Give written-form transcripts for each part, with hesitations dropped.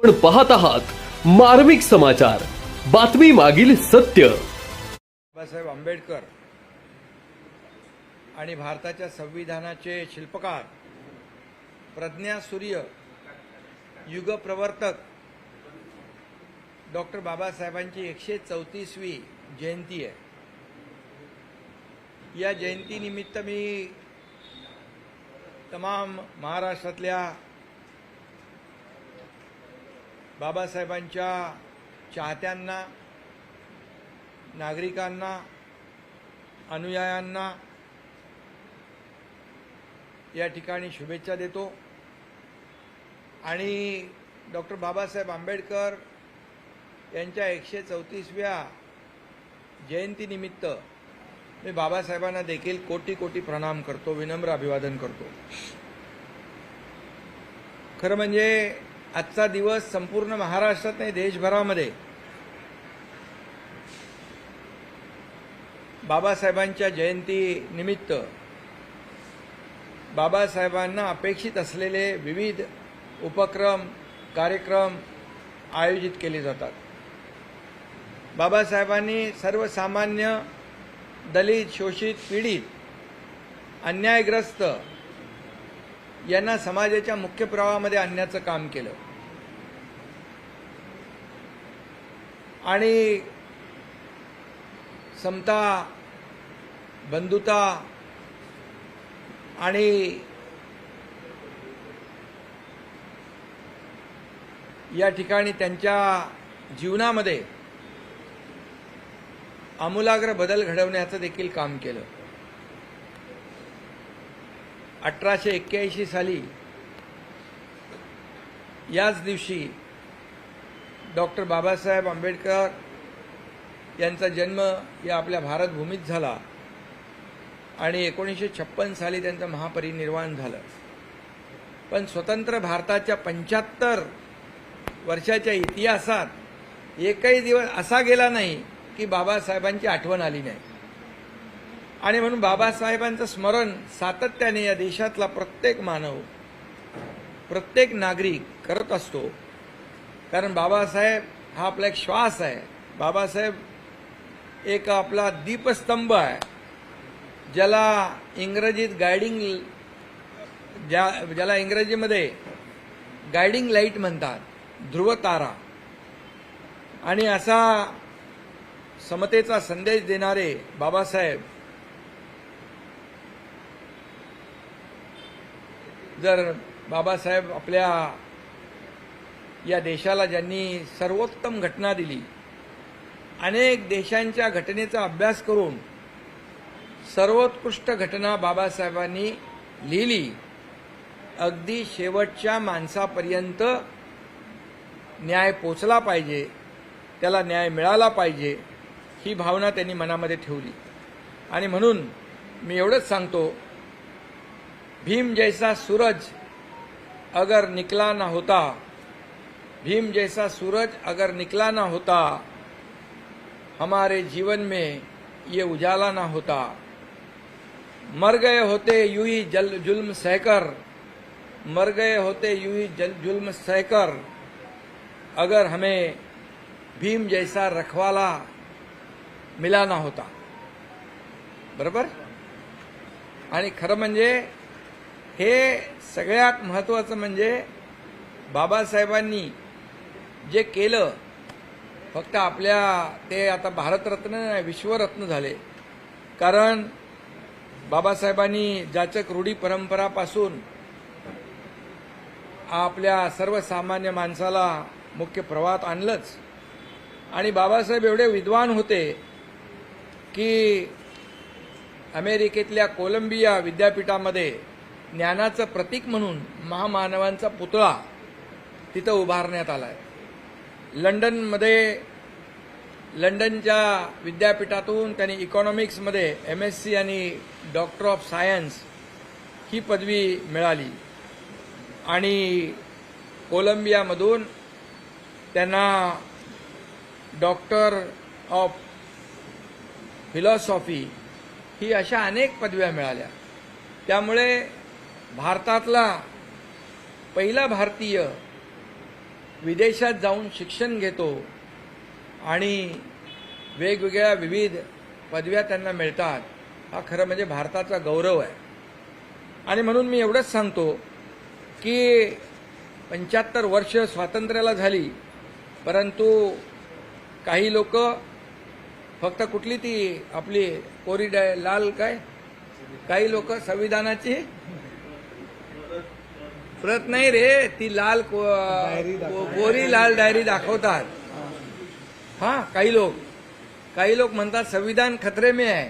आपण पाहत आहात मार्मिक समाचार, बातमी मागील सत्य। बाबासाहेब आंबेडकर आणि भारताच्या संविधानाचे शिल्पकार, प्रज्ञासूर्य, युगप्रवर्तक डॉक्टर बाबासाहेबांची 134वी जयंती आहे। या जयंतीनिमित्त मी तमाम महाराष्ट्रातल्या बाबासाहेबांच्या चाहत्यांना, नागरिकांना, अनुयायांना या ठिकाणी शुभेच्छा देतो। आणि डॉक्टर बाबासाहेब आंबेडकर यांच्या 134व्या जयंतीनिमित्त मी बाबासाहेबांना देखील कोटी कोटी प्रणाम करतो, विनम्र अभिवादन करतो। खरं म्हणजे आजचा दिवस संपूर्ण महाराष्ट्रात नाही, देशभरामध्ये बाबासाहेबांच्या जयंतीनिमित्त बाबासाहेबांना अपेक्षित असलेले विविध उपक्रम, कार्यक्रम आयोजित केले जातात। बाबासाहेबांनी सर्वसामान्य, दलित, शोषित, पीडित, अन्यायग्रस्त यांना समाजाच्या मुख्य प्रवाहामध्ये आणण्याचं काम केलं आणि समता, बंधुता आणि या ठिकाणी त्यांच्या जीवनामध्ये आमूलाग्र बदल घडवण्याचं देखील काम केलं। 1881 साली याच दिवशी डॉक्टर बाबासाहेब आंबेडकर यांचा जन्म या आपल्या भारतभूमीत झाला आणि 1956 साली त्यांचं महापरिनिर्वाण झालं। पण स्वतंत्र भारताच्या 75 वर्षाच्या इतिहासात एकही दिवस असा गेला नाही की बाबासाहेबांची आठवण आली नाही। आणि म्हणून बाबासाहेबांचं स्मरण सातत्याने या देशातला प्रत्येक मानव, प्रत्येक नागरिक करत असतो। कारण बाबासाहेब हा आपला एक श्वास आहे। बाबासाहेब एक आपला दीपस्तंभ आहे, ज्याला इंग्रजीत ज्याला इंग्रजीमध्ये गायडिंग लाईट म्हणतात, ध्रुवतारा। आणि असा समतेचा संदेश देणारे बाबासाहेब जर बाबासाहेब आपल्या या देशाला ज्यांनी सर्वोत्तम घटना दिली, अनेक देशांच्या घटनेचा अभ्यास करून सर्वोत्कृष्ट घटना बाबासाहेबांनी लिहिली, अगदी शेवटच्या माणसापर्यंत न्याय पोचला पाहिजे, त्याला न्याय मिळाला पाहिजे, ही भावना त्यांनी मनामध्ये ठेवली। आणि म्हणून मी एवढंच सांगतो, भीम जैसा सूरज अगर निकला ना होता, भीम जैसा सूरज अगर निकला ना होता, हमारे जीवन में ये उजाला ना होता, मर गए होते यूं ही जुल्म सहकर, मर गए होते यूं ही जुल्म सहकर, अगर हमें भीम जैसा रखवाला मिला ना होता। बरोबर। आणि खरं म्हणजे हे सगळ्यात महत्त्वाचं म्हणजे बाबासाहेबांनी जे केलं, फक्त आपल्या ते आता भारतरत्न नाही, विश्वरत्न झाले। कारण बाबासाहेबांनी जाचक रूढी परंपरापासून आपल्या सर्वसामान्य माणसाला मुख्य प्रवाहात आणलंच। आणि बाबासाहेब एवढे विद्वान होते की अमेरिकेतल्या कोलंबिया विद्यापीठामध्ये ज्ञानाचं प्रतीक म्हणून महामानवांचा पुतळा तिथं उभारण्यात आलाय। लंडनच्या विद्यापीठातून त्यांनी इकॉनॉमिक्समध्ये MSc आणि डॉक्टर ऑफ सायन्स ही पदवी मिळाली आणि कोलंबियामधून त्यांना डॉक्टर ऑफ फिलॉसॉफी ही अशा अनेक पदव्या मिळाल्या। त्यामुळे भारतातला पहिला भारतीय विदेशात जाऊन शिक्षण घेतो आणि वेगवेगळ्या विविध पदव्या त्यांना मिळतात, हा खरं म्हणजे भारताचा गौरव आहे. आणि म्हणून मी एवढंच सांगतो की 75 वर्ष स्वातंत्र्याला झाली, परंतु काही लोक फक्त कुठली ती आपली कोरी लाल काय, काही लोक संविधानाची प्रत नाही रे, ती लाल कोरी लाल डायरी दाखवतात. हा, काही लोक म्हणतात संविधान खतरे में आहे,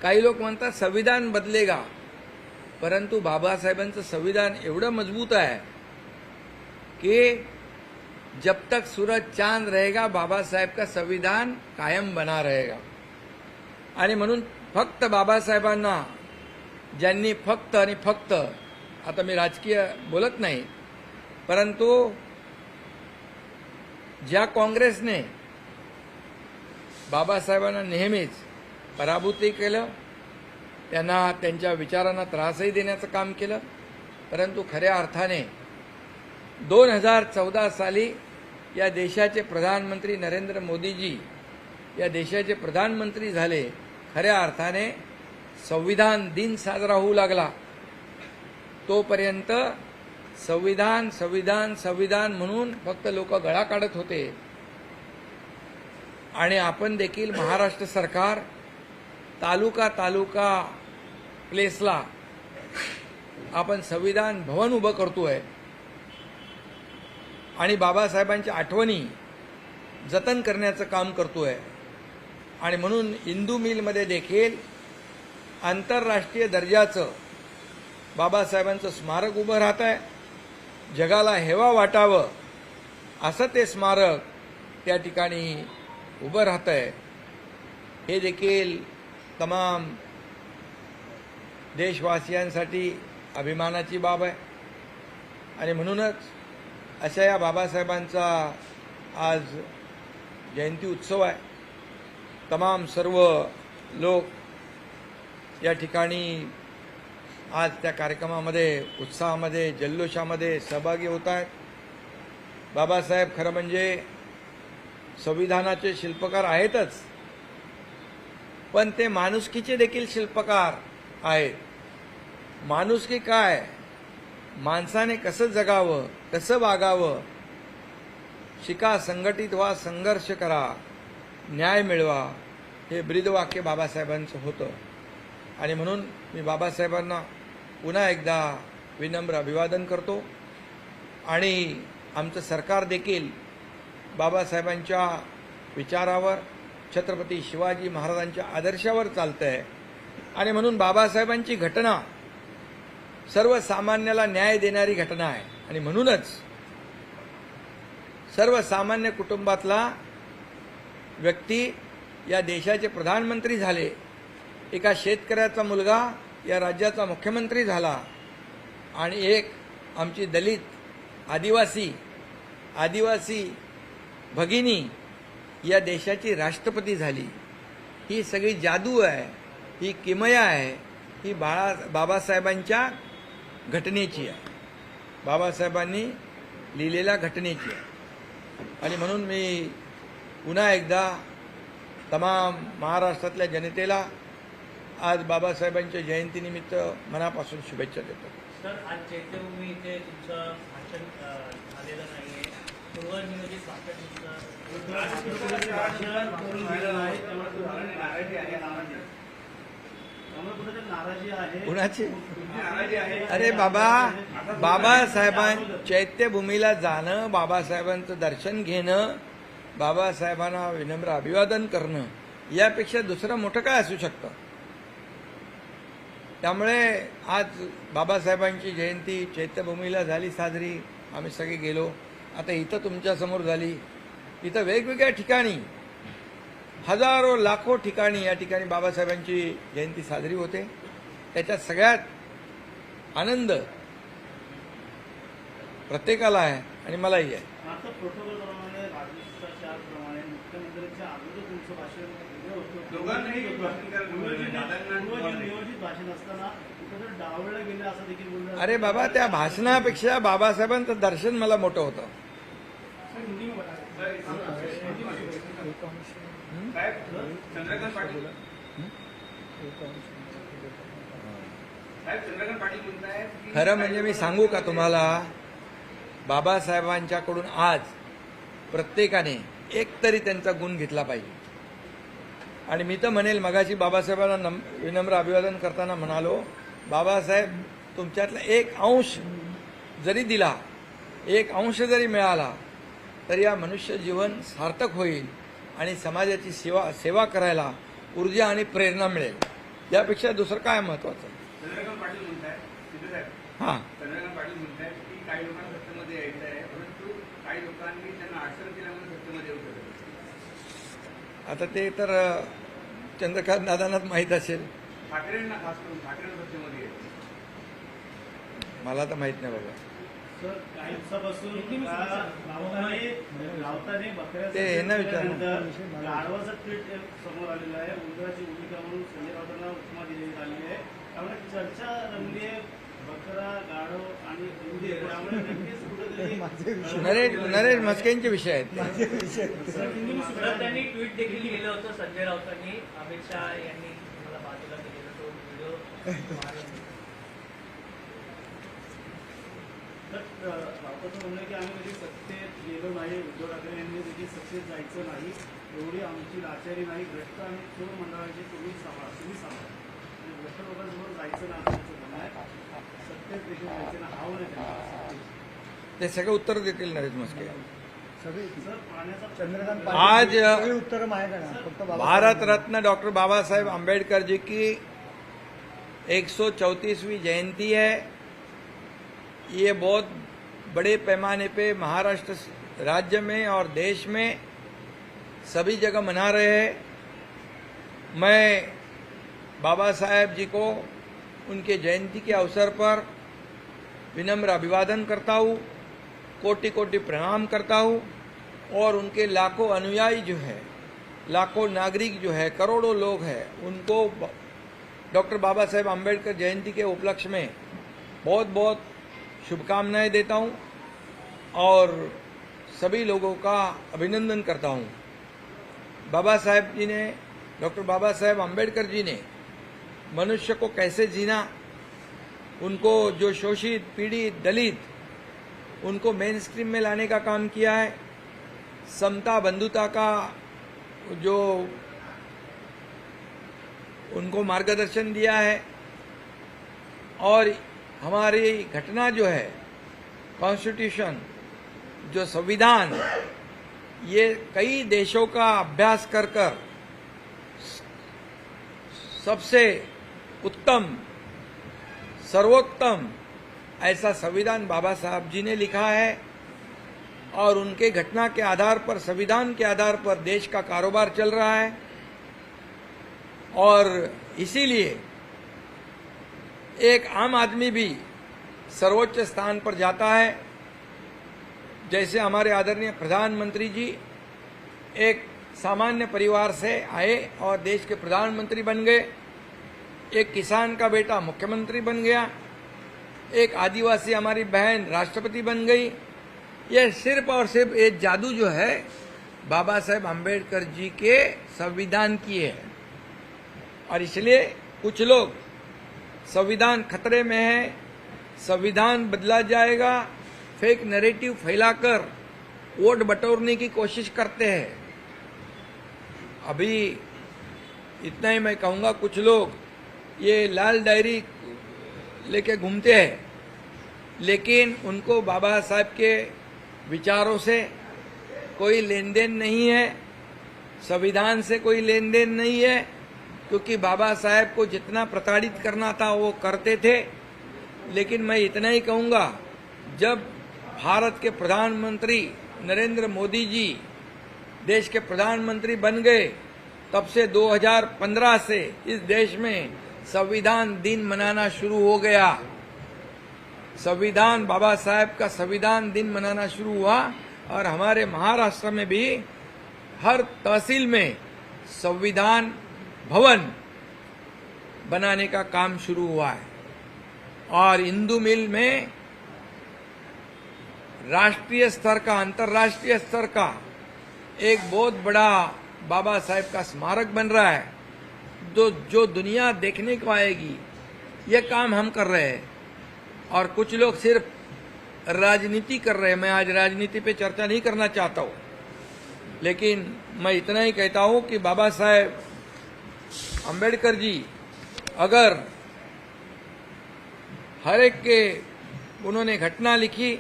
काही लोक म्हणतात संविधान बदलेगा. परंतु बाबासाहेबांचं संविधान एवढं मजबूत आहे कि जब तक सूरज चांद रहेगा बाबा साहेब का संविधान कायम बना रहेगा. आणि म्हणून फक्त बाबासाहेबांना ज्यांनी फक्त आणि फक्त, आता मी राजकीय बोलत नाही, परंतु ज्या काँग्रेसने बाबासाहेबांना नेहमीच पराभूतही केलं, त्यांना त्यांच्या विचारांना त्रासही देण्याचं काम केलं, परंतु खऱ्या अर्थाने 2014 साली या देशाचे प्रधानमंत्री नरेंद्र मोदीजी या देशाचे प्रधानमंत्री झाले. खऱ्या अर्थाने संविधान दिन साजरा होऊ लागला. तोपर्यंत संविधान संविधान संविधान म्हणून फक्त लोक गळा काढत होते. आणि आपण देखील महाराष्ट्र सरकार तालुका प्लेसला आपण संविधान भवन उभं करतोय आणि बाबासाहेबांच्या आठवणी जतन करण्याचं काम करतोय. आणि म्हणून इंदू मिलमध्ये देखील आंतरराष्ट्रीय दर्जाचं बाबासाहेबांचं स्मारक उभं राहत आहे. जगाला हेवा वाटावं असं ते स्मारक त्या ठिकाणी उभं राहत आहे. हे देखील तमाम देशवासियांसाठी अभिमानाची बाब आहे. आणि म्हणूनच अशा या बाबासाहेबांचा आज जयंती उत्सव आहे. तमाम सर्व लोक या ठिकाणी आज त्या कार्यक्रमामध्ये उत्साहामध्ये जल्लोषामध्ये सहभागी होत आहेत. बाबासाहेब खरं म्हणजे संविधानाचे शिल्पकार आहेतच, पण ते माणुसकीचे देखील शिल्पकार आहेत. माणुसकी काय, माणसाने कसं जगावं, कसं वागावं, शिका, संघटित व्हा, संघर्ष करा, न्याय मिळवा, हे ब्रीदवाक्य बाबासाहेबांचं होतं. आणि म्हणून मी बाबासाहेबांना पुन्हा एकदा विनम्र अभिवादन करतो. आणि आमचं सरकार देखील बाबासाहेबांच्या विचारावर, छत्रपती शिवाजी महाराजांच्या आदर्शावर चालतंय. आणि म्हणून बाबासाहेबांची घटना सर्वसामान्याला न्याय देणारी घटना आहे. आणि म्हणूनच सर्वसामान्य कुटुंबातला व्यक्ती या देशाचे प्रधानमंत्री झाले, एका शेतकऱ्याचा मुलगा या राज्याचा मुख्यमंत्री झाला, आणि एक आमची दलित आदिवासी भगिनी या देशाची राष्ट्रपती झाली. ही सगळी जादू आहे, ही किमया आहे, ही बाबासाहेबांच्या घटनेची आहे, बाबासाहेबांनी लिहिलेल्या घटनेची आहे. आणि म्हणून मी पुन्हा एकदा तमाम महाराष्ट्रातल्या जनतेला आज बाबासाहेबांच्या जयंतीनिमित्त मनापासून शुभेच्छा देतो. सर, आज चैत्यभूमी इथे तुमचं भाषण झालेलं नाहीये, पूर्वनियोजित भाषण कुणाची? अरे बाबासाहेबां चैत्यभूमीला जाणं, बाबासाहेबांचं दर्शन घेणं, बाबासाहेबांना विनम्र अभिवादन करणं, यापेक्षा दुसरं मोठं काय असू शकतं? त्यामुळे आज बाबासाहेबांची जयंती चैत्यभूमीला झाली साजरी, आम्ही सगळे गेलो. आता इथं तुमच्यासमोर झाली, इथं वेगवेगळ्या ठिकाणी हजारो लाखो ठिकाणी या ठिकाणी बाबासाहेबांची जयंती साजरी होते. त्याच्यात सगळ्यात आनंद प्रत्येकाला आहे आणि मलाही आहे. प्रोटोकॉलप्रमाणे मुख्यमंत्र्यांच्या अगोदर तुमचं भाषण नियोजित भाषण असताना कुठं डावळलं गेलं असं देखील बोललं. अरे बाबा, त्या भाषणापेक्षा बाबासाहेबांचं दर्शन मला मोठं होतं. चंद्रकांत पाटील म्हणतायत की खरं म्हणजे मी सांगू का तुम्हाला, बाबासाहेबांच्याकडून आज प्रत्येकाने एक तरी त्यांचा गुण घेतला पाहिजे. आणि मी तर म्हणेल, मगाशी बाबासाहेबांना विनम्र अभिवादन करताना म्हणालो, बाबासाहेब तुमच्यातला एक अंश जरी दिला, एक अंश जरी मिळाला, तर या मनुष्य जीवन सार्थक होईल आणि समाजाची सेवा करायला ऊर्जा आणि प्रेरणा मिळेल. यापेक्षा दुसरं काय महत्वाचं. चंद्रकांत पाटील म्हणतायत, सिद्धेसाहेब, हां, चंद्रकांत पाटील म्हणतायत की काही लोकांना सत्तेमध्ये यायचं आहे, परंतु काही लोकांनी त्यांना अडचण केल्यामुळे सत्तेमध्ये येऊ शकत नाही. आता ते तर चंद्रकांत दादांनाच माहीत असेल, ठाकरेंना खास करून ठाकरेंना सत्तेमध्ये यायचं. मला तर माहीत नाही बाबा. सर, काही दिवसापासून राऊतांनी बकऱ्या ते हे नाही विचारलं. गाढवाचं ट्विट समोर आलेलं आहे. उंदराची भूमिका म्हणून संजय राऊतांना उपमा दिलेली आलेली आहे. त्यामुळे चर्चा रंगली आहे. बकरा, गाढव आणि उंदीर, त्यामुळे नक्कीच कुठेतरी नरेश म्हस्केंचे विषय आहेत. सर, त्यांनी ट्विट देखील केलं होतं संजय राऊतांनी. अमित शहा यांनी मला बाजूला केलेला तो व्हिडिओ राऊतांचं म्हणणं आहे की आम्ही कधी सत्तेत गेलो नाही, उद्धव ठाकरे यांनी देखील सत्तेत जायचं नाही, एवढी आमची लाचारी नाही, भ्रष्ट आणि चोर मंडळाची तुम्ही सांभाळा. आणि भ्रष्ट लोकांसमोर जायचं नाही असं म्हणणं आहे. सत्तेत देखील जायचं ना, हाव नाही त्यांना. ते सगळे उत्तर देतील नरेश म्हस्के. सर, पाण्याचा आज उत्तर माहिती आहे ना, फक्त भारत रत्न डॉक्टर बाबा साहेब आम्बेडकर जी की 134वीं जयंती है. ये बहुत बड़े पैमाने पे महाराष्ट्र राज्य में और देश में सभी जगह मना रहे हैं. मैं बाबा साहेब जी को उनके जयंती के अवसर पर विनम्र अभिवादन करता हूँ, कोटि कोटि प्रणाम करता हूँ. और उनके लाखों अनुयायी जो है, लाखों नागरिक जो है, करोड़ों लोग हैं, उनको डॉक्टर बाबा साहेब आम्बेडकर जयंती के उपलक्ष्य में बहुत बहुत शुभकामनाएं देता हूं और सभी लोगों का अभिनंदन करता हूं. बाबा साहेब जी ने, डॉक्टर बाबा साहेब आम्बेडकर जी ने मनुष्य को कैसे जीना, उनको जो शोषित, पीड़ित, दलित, उनको मेन स्ट्रीम में लाने का काम किया है. समता बंधुता का जो उनको मार्गदर्शन दिया है. और हमारी घटना जो है, कॉन्स्टिट्यूशन, जो संविधान, ये कई देशों का अभ्यास कर कर सबसे उत्तम, सर्वोत्तम ऐसा संविधान बाबा साहब जी ने लिखा है. और उनके घटना के आधार पर, संविधान के आधार पर देश का कारोबार चल रहा है. और इसीलिए एक आम आदमी भी सर्वोच्च स्थान पर जाता है. जैसे हमारे आदरणीय प्रधानमंत्री जी एक सामान्य परिवार से आए और देश के प्रधानमंत्री बन गए. एक किसान का बेटा मुख्यमंत्री बन गया. एक आदिवासी हमारी बहन राष्ट्रपति बन गई. यह सिर्फ और सिर्फ एक जादू जो है बाबा साहेब आम्बेडकर जी के संविधान की है. और इसलिए कुछ लोग संविधान खतरे में है, संविधान बदला जाएगा, फेक नैरेटिव फैलाकर वोट बटोरने की कोशिश करते हैं. अभी इतना ही मैं कहूंगा, कुछ लोग ये लाल डायरी लेके घूमते हैं, लेकिन उनको बाबा साहब के विचारों से कोई लेन देन नहीं है, संविधान से कोई लेन देन नहीं है. क्योंकि बाबा साहेब को जितना प्रताड़ित करना था वो करते थे. लेकिन मैं इतना ही कहूंगा, जब भारत के प्रधानमंत्री नरेंद्र मोदी जी देश के प्रधानमंत्री बन गए, तब से 2015 से इस देश में संविधान दिन मनाना शुरू हो गया. संविधान, बाबा साहेब का संविधान दिन मनाना शुरू हुआ. और हमारे महाराष्ट्र में भी हर तहसील में संविधान भवन बनाने का काम शुरू हुआ है और इंदू मिल में राष्ट्रीय स्तर का, अंतर्राष्ट्रीय स्तर का एक बहुत बड़ा बाबा साहेब का स्मारक बन रहा है जो दुनिया देखने को आएगी। ये काम हम कर रहे हैं और कुछ लोग सिर्फ राजनीति कर रहे हैं। मैं आज राजनीति पे चर्चा नहीं करना चाहता हूं, लेकिन मैं इतना ही कहता हूं कि बाबा साहेब अंबेडकर जी अगर हर एक के उन्होंने घटना लिखी,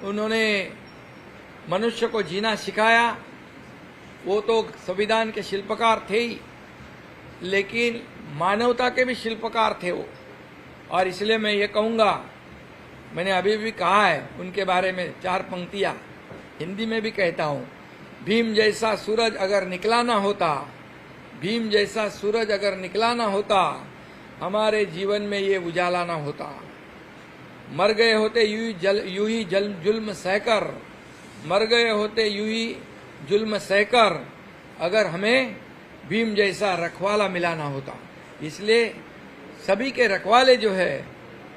उन्होंने मनुष्य को जीना सिखाया, वो तो संविधान के शिल्पकार थे ही, लेकिन मानवता के भी शिल्पकार थे वो। और इसलिए मैं ये कहूँगा, मैंने अभी भी कहा है उनके बारे में 4 पंक्तियाँ हिंदी में भी कहता हूँ। भीम जैसा सूरज अगर निकला ना होता, भीम जैसा सूरज अगर निकला ना होता, हमारे जीवन में ये उजाला ना होता। मर गए होते यूं ही जुल्म सहकर, मर गए होते यूं ही जुल्म सहकर, अगर हमें भीम जैसा रखवाला मिला ना होता। इसलिए सभी के रखवाले जो है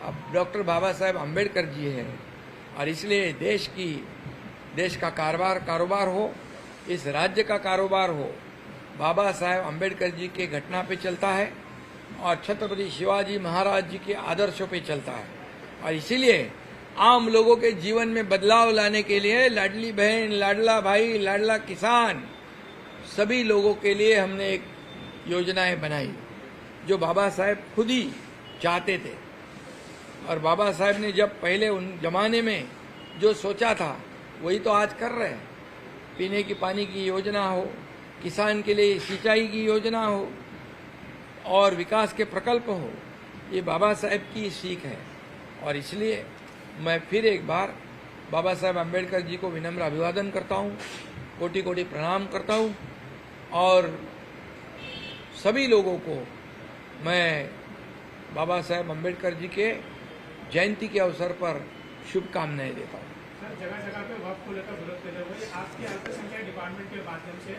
अब डॉक्टर बाबा साहेब अम्बेडकर जी हैं और इसलिए देश का कारोबार हो, इस राज्य का कारोबार हो, बाबा साहेब अम्बेडकर जी के घटना पे चलता है और छत्रपति शिवाजी महाराज जी के आदर्शों पे चलता है। और इसीलिए आम लोगों के जीवन में बदलाव लाने के लिए लाडली बहन, लाडला भाई, लाडला किसान, सभी लोगों के लिए हमने एक योजनाएं बनाई जो बाबा साहेब खुद ही चाहते थे। और बाबा साहेब ने जब पहले उन जमाने में जो सोचा था वही तो आज कर रहे हैं। पीने की पानी की योजना हो, किसान के लिए सिंचाई की योजना हो और विकास के प्रकल्प हो, ये बाबा साहेब की सीख है। और इसलिए मैं फिर एक बार बाबा साहेब अम्बेडकर जी को विनम्र अभिवादन करता हूँ, कोटि कोटि प्रणाम करता हूँ और सभी लोगों को मैं बाबा साहेब अम्बेडकर जी के जयंती के अवसर पर शुभकामनाएं देता हूँ। सर, जगह जगह पे वक्फ को लेकर विरोध कर रहे हो। आपके अल्पसंख्यक डिपार्टमेंट के माध्यम से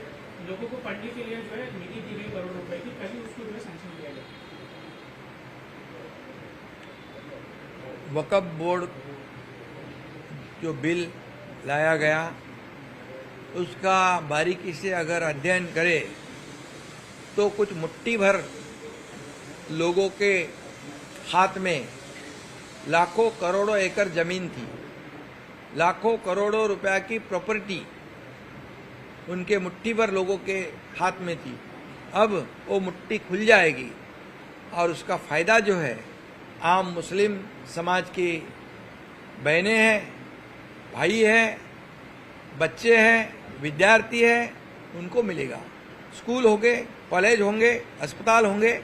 लोगों को पढ़ने के लिए जो है निधि दी गई करोड़ रुपए की, कभी उसको जो है सैंक्शन किया गया। वक्फ बोर्ड जो बिल लाया गया उसका बारीकी से अगर अध्ययन करे तो कुछ मुट्ठी भर लोगों के हाथ में लाखों करोड़ों एकड़ जमीन थी, लाखों करोड़ों रुपया की प्रॉपर्टी उनके मुट्ठी भर लोगों के हाथ में थी। अब वो मुट्ठी खुल जाएगी और उसका फायदा जो है आम मुस्लिम समाज की बहनें हैं, भाई हैं, बच्चे हैं, विद्यार्थी हैं, उनको मिलेगा। स्कूल होंगे, कॉलेज होंगे, अस्पताल होंगे,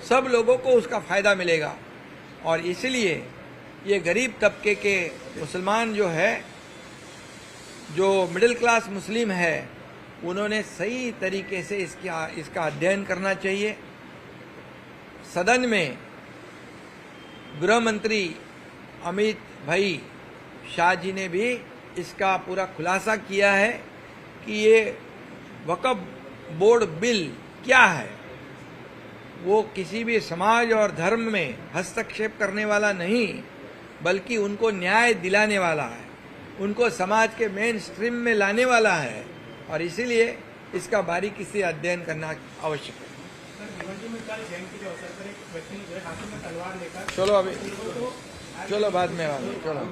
सब लोगों को उसका फायदा मिलेगा। और इसलिए ये गरीब तबके के मुसलमान जो है, जो मिडिल क्लास मुस्लिम है, उन्होंने सही तरीके से इसका अध्ययन करना चाहिए। सदन में गृह मंत्री अमित भाई शाह जी ने भी इसका पूरा खुलासा किया है कि ये वक्फ बोर्ड बिल क्या है। वो किसी भी समाज और धर्म में हस्तक्षेप करने वाला नहीं, बल्कि उनको न्याय दिलाने वाला है, उनको समाज के मेन स्ट्रीम में लाने वाला है। और इसीलिए इसका बारीकी से अध्ययन करना आवश्यक है। जयंती के अवसर पर एक व्यक्ति ने जो है हाथों में तलवार लेकर चलो अभी, चलो बाद में चलो।